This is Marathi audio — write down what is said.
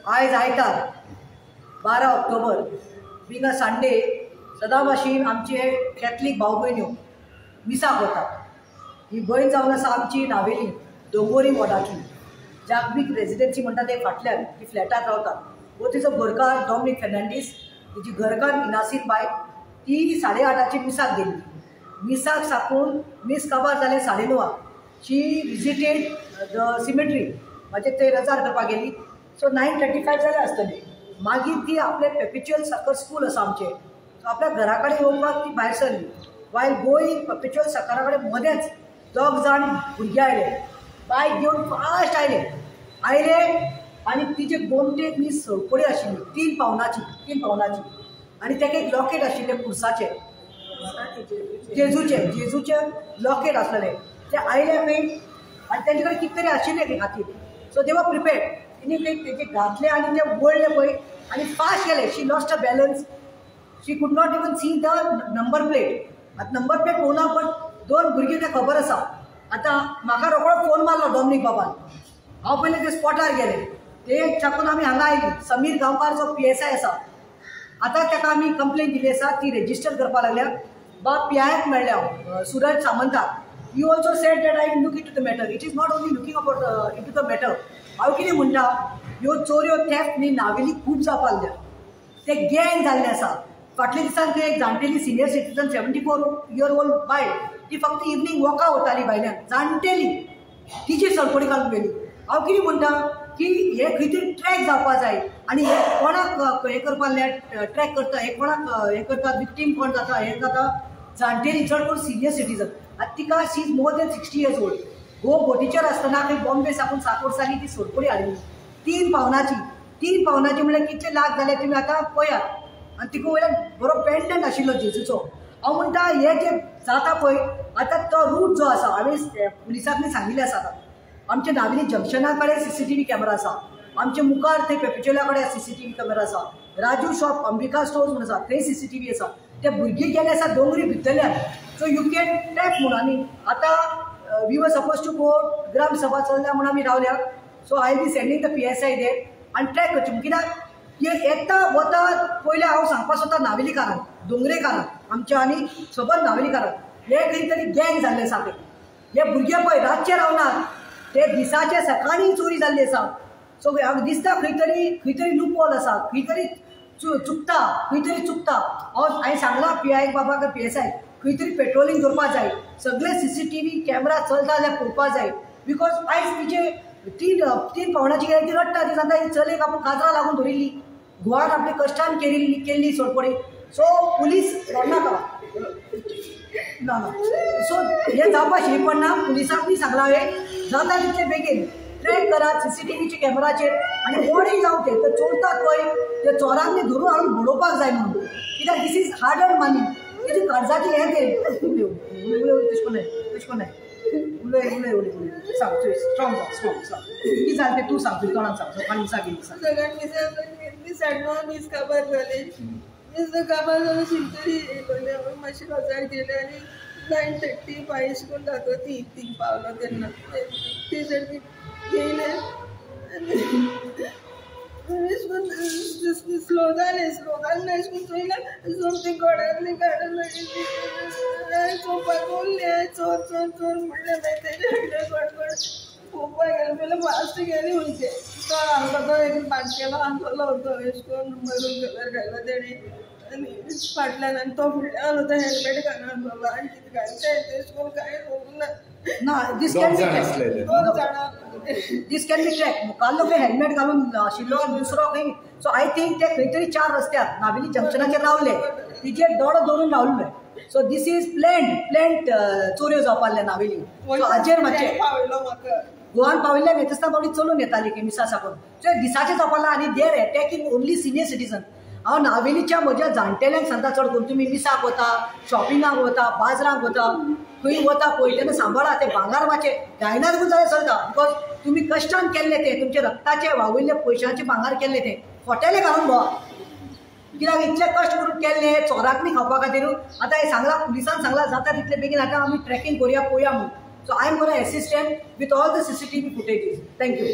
आज आयतार 12 ऑक्टोबर बींग अ संडे सदां भाशेन आमचे कॅथलीक भाव भयण्यो मिसाक वतात. ही भयण जावन आसा आमची नावेली दोंगोरी वॉर्डांतली जागबीक रेजिडेन्सी म्हणटा ते फाटल्यान ती फ्लॅटात रावतात. वो तिचो घरकार डॉमिनिक फेर्नांडीस, तिची घरकार इनासीर बाय ती 8:30 मिसाक गेल्ली. मिसाक साकून मिस काबार जाले 9:30. शी विजिटेड द सिमेट्री म्हणजे ते रजार करपाक गेली. सो 9:35 जाले आसतले. मागीर ती आपले पेपिच्युअल सकर स्कूल आसा आमचे, सो आपल्या घरा कडेन येवपाक ती भायर सरली. वायल गोईंग पेपिच्युअल सकरा कडेन मदेंच 2 जाण भुरगे आयले. बायक घेवन फास्ट आयले आनी तिचे गोमटेक न्ही सळपडी आशिल्ली 3 पावनाची आनी ताका एक लॉकेट आशिल्ले पुरसाचे जेजूचे लॉकेट आसलेले. ते आयले खंय आनी तेंचे कडेन कितें तरी आशिल्लें ते खातीर. सो दे वर प्रिपेर्ड. तिणी तेजे घातले आनी ते वळले पळय आनी फास्ट गेले. She lost a balance. She could not even see the number plate. आतां नंबर प्लेट पळोवना पण 2 भुरगे ते खबर आसा. आतां म्हाका रोखडो फोन मारलो डॉमिनिक बाबान. हांव पयलें ते स्पॉटार गेले. ते चाकून आमी हांगा आयली. समीर गांवकार जो PSI आसा आतां ताका आमी कंप्लेन दिली आसा, ती रेजिस्टर करपाक लागल्या. बाब PIक मेळ्ळे हांव सुरज सामंताक. You also said that I will look into the matter. It is not only looking about into the matter. हांव कितें म्हणटा, ह्यो चोऱ्यो थेफ्ट न्ही नावेली खूब जावपाक लागल्या. ते गँग जाल्ले आसा. फाटल्या दिसांक थंय एक जाणटेली सिनियर सिटीजन 74 इयर ओल्ड बायल, ती फक्त इवनिंग वॉकाक वताली भायल्यान, जाणटेली, तिची सळपडी घालून गेली. हांव कितें म्हणटा की हे खंय तरी ट्रॅक जावपाक जाय आनी हे कोणाक हे करपाक ट्रॅक करता, हे कोणाक हे करता, विक्टीम कोण जाता, हे जाता जाणटेली, चड करून सिनियर सिटीजन. आतां तिका she is more than 60 years old. बोटीचेर आसतना खंय बॉम्बे साकून 7 वर्सांनी ती सळपडी हाडली 3 पावनाची म्हळ्यार कितले लाख जाले तुमी आतां पळयात. आनी तिका वयल्यान बरो पेंडंट आशिल्लो जेजूचो. हांव म्हणटा हे जे जाता पळय आतां तो रूट जो आसा, हांवें पुलिसांनी सांगिल्लें आसा. आमच्या नावेली जंक्शना कडेन CCTV कॅमेरा आसा. आमचे मुखार थंय पेपिच्युला कडेन CCTV कॅमेरा आसा. राजू शॉप अंबिका स्टोर्स म्हणून आसा, थंय CCTV आसा. ते भुरगे गेले आसा दोंगरी भितरल्यान. सो यू कॅन ट्रॅक म्हणून. आनी आतां we were suppose to go ग्राम सभा चलल्या म्हणून आमी रावल्या. So I will be sending the PSI देर आनी ट्रॅक करचें. कित्याक येता वता पयलें हांव सांगपाक सोदता नावेलीकारांक, दोंगरेकारांक आमच्या आनी सबंद नावेलीकारांक, हे खंय तरी गँग जाल्ले आसा. हे भुरगे पळय रातचे रावनात, ते दिसाचे सकाळी चोरी जाल्ली आसा. सो हांव दिसता खंय तरी लूपहोल आसा, खंय तरी चुकता. हांवें सांगलां PI बाबाक PSI खंय तरी पेट्रोलिंग करपाक जाय. सगळे CCTV कॅमेरा चलता जाल्यार पळोवपाक जाय. बिकॉज आयज तिचे 3 पावनाची गेली ती रडटा. ती सांगता ही चलयेक आपूण काजरां लागून धरिल्ली, घोवान आपली कश्टान केल्ली सळपडी. सो पुलीस रडनाका ना. सो हे जावपाक शिरी पडना. पुलिसांनी सांगलां हांवें जाता तितले बेगीन ट्रॅक करात CCTVचे कॅमेराचेर आनी कोणूय जावं ते चोरतात पळय ते चोरांनी धरून हाडून बडोवपाक जाय म्हणून. कित्याक दीस इज हार्ड अर्न मनी. तेजी कर्जाची हें ते तेशकोन न्हय उलय सांग स्ट्रॉंग कितें जालें तें तूं सांग. तुवें कोणाक सांग सकाळीं मिसा गेली सांग. मिस काबार जाले. मिस काबार जावन शिंतरी येयले. मातशें हजार गेले आनी 9:30 पायस करून जातो ती पावलो तेन्ना ते सारकी येयले स्लो जालें अशें करून चोयलें. समथींग घोड्यांतली काडून चोवपाक उरलें. चोर म्हणलें मागीर तेजे हाडले गडगड पळोवपाक गेलें. पयलें फास्ट गेली म्हणजे तो हांगा तो एक बाटकेलो आसलो तो अशें करून मरून कलर घातलो तेणी आनी फाटल्यान आनी तो फुडल्यान आलो तो हेल्मेट घालून आसलो आनी कितें घालता तेश करून कांय खबर ना. दीस कॅन बी ट्रॅक. मुखाल्लो खंय हेल्मेट घालून आशिल्लो दुसरो खंय. सो आय थिंक ते खंय तरी 4 रस्त्यार नावेली जंक्शनाचेर रावले, तिचेर दोडो धरून रावले. सो दीस इज प्लॅन्ड चोऱ्यो जावपाक नावेली. सो हाचेर मातशें गोवान पाविल्ल्या येता आसतना बावडी चलून येताली की मिसा साकून. सो दिसाचें जावपाक लागलां आनी देर अटॅकिंग ओन्ली सिनियर सिटीजन. हांव नावेलीच्या म्हज्या जाणटेल्यांक सांगता चड करून तुमी मिसाक वता, शॉपिंगाक वता, बाजराक वता, खंय वता पळय तेन्ना सांबाळा. ते भांगार मातशें गायना देखून जाल्यार चलता. बिकॉज तुमी कश्टान केल्ले ते तुमचे रक्ताचे वावयल्ले पयशांचे भांगार केल्ले ते फोटेले घालून भोवा. कित्याक इतले कश्ट करून केल्ले चोराक न्ही खावपा खातीर. आतां हे सांगलां पुलिसान सांगलां जाता तितले बेगीन आतां आमी ट्रॅकिंग करुया पळोवया म्हणून. So I am gonna assist them with all the CCTV footages. Thank you.